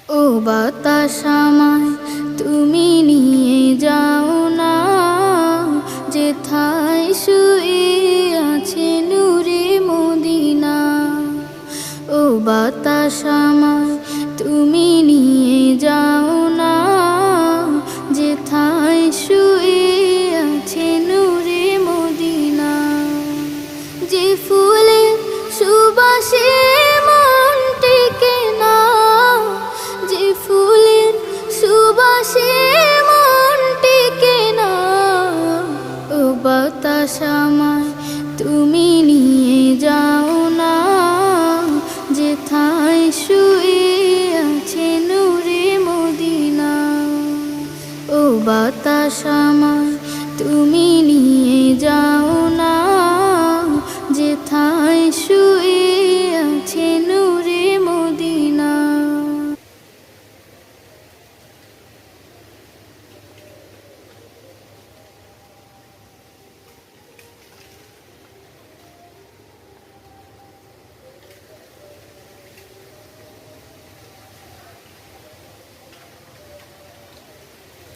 ও বাতাস আমায় তুমি নিয়ে যাও না, যেথায় শুয়ে আছে নূরে মদিনা। ও বাতাস আমায় তুমি নিয়ে যাও না, যেথায় শুয়ে আছে নূরে মদিনা। যে ফুলের সুবাসে মন টেকে না, যে ফুলের সুবাসে মন টেকে না। ও বাতাস আমায় তুমি নিয়ে যাও না, যেথায় শুয়ে আছে নূরে মদিনা। ও বাতাস আমায় তুমি নিয়ে যাও